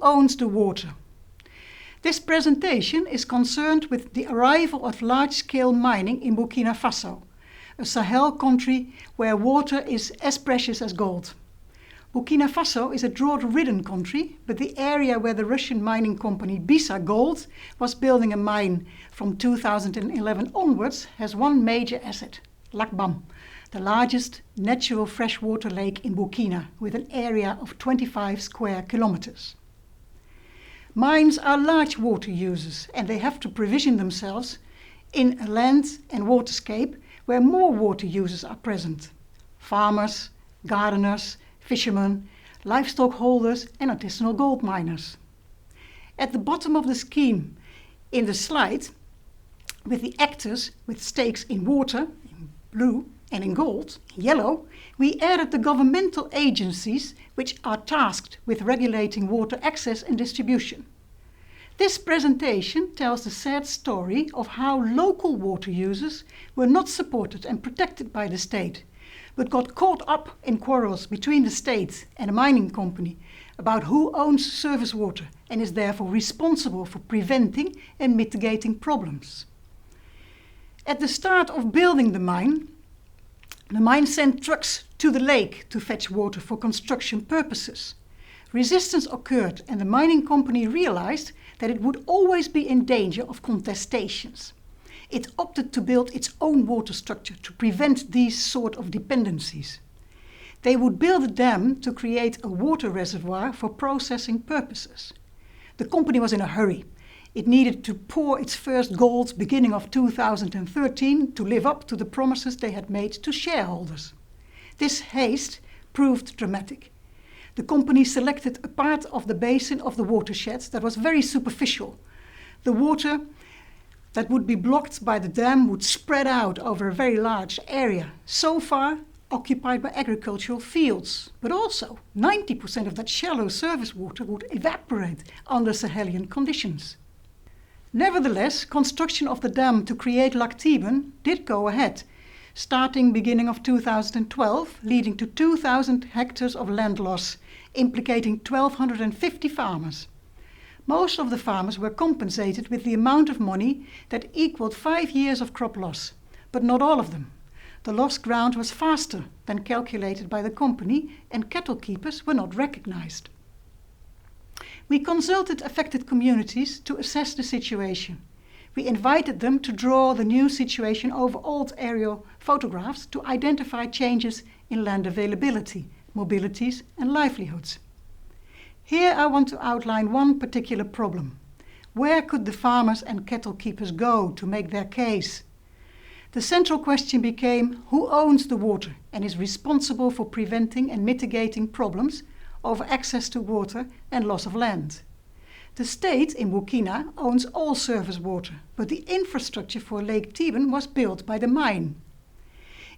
owns the water? This presentation is concerned with the arrival of large-scale mining in Burkina Faso, a Sahel country where water is as precious as gold. Burkina Faso is a drought-ridden country, but the area where the Russian mining company Bisa Gold was building a mine from 2011 onwards has one major asset, Lac Bam, the largest natural freshwater lake in Burkina, with an area of 25 square kilometers. Mines are large water users, and they have to provision themselves in a land and waterscape where more water users are present: farmers, gardeners, fishermen, livestock holders and artisanal gold miners. At the bottom of the scheme in the slide, with the actors with stakes in water, in blue, and in gold, in yellow, we added the governmental agencies which are tasked with regulating water access and distribution. This presentation tells the sad story of how local water users were not supported and protected by the state, but got caught up in quarrels between the state and a mining company about who owns surface water and is therefore responsible for preventing and mitigating problems. At the start of building the mine sent trucks to the lake to fetch water for construction purposes. Resistance occurred and the mining company realized that it would always be in danger of contestations. It opted to build its own water structure to prevent these sort of dependencies. They would build a dam to create a water reservoir for processing purposes. The company was in a hurry. It needed to pour its first gold beginning of 2013 to live up to the promises they had made to shareholders. This haste proved dramatic. The company selected a part of the basin of the watershed that was very superficial. The water that would be blocked by the dam would spread out over a very large area, so far occupied by agricultural fields. But also, 90% of that shallow surface water would evaporate under Sahelian conditions. Nevertheless, construction of the dam to create Lac Thiben did go ahead, starting beginning of 2012, leading to 2,000 hectares of land loss, implicating 1,250 farmers. Most of the farmers were compensated with the amount of money that equaled 5 years of crop loss, but not all of them. The lost ground was faster than calculated by the company, and cattle keepers were not recognized. We consulted affected communities to assess the situation. We invited them to draw the new situation over old aerial photographs to identify changes in land availability, mobilities and livelihoods. Here I want to outline one particular problem. Where could the farmers and cattle keepers go to make their case? The central question became who owns the water and is responsible for preventing and mitigating problems over access to water and loss of land. The state in Burkina owns all surface water, but the infrastructure for Lake Thiben was built by the mine.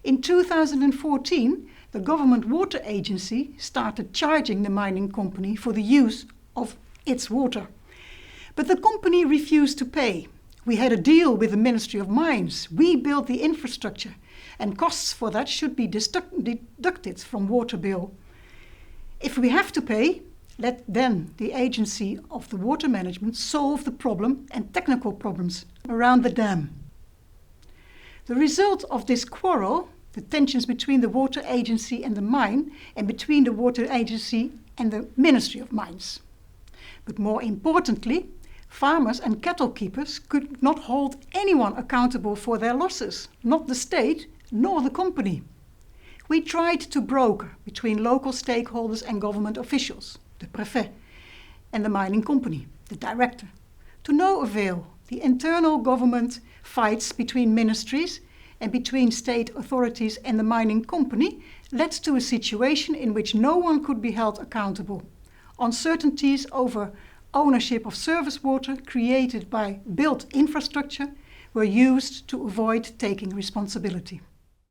In 2014, the government water agency started charging the mining company for the use of its water. But the company refused to pay. We had a deal with the Ministry of Mines. We built the infrastructure, and costs for that should be deducted from water bill. If we have to pay, let then the agency of the water management solve the problem and technical problems around the dam. The result of this quarrel, the tensions between the water agency and the mine, and between the water agency and the Ministry of Mines. But more importantly, farmers and cattle keepers could not hold anyone accountable for their losses, not the state nor the company. We tried to broker between local stakeholders and government officials, the préfet, and the mining company, the director. To no avail, the internal government fights between ministries and between state authorities and the mining company led to a situation in which no one could be held accountable. Uncertainties over ownership of surface water created by built infrastructure were used to avoid taking responsibility.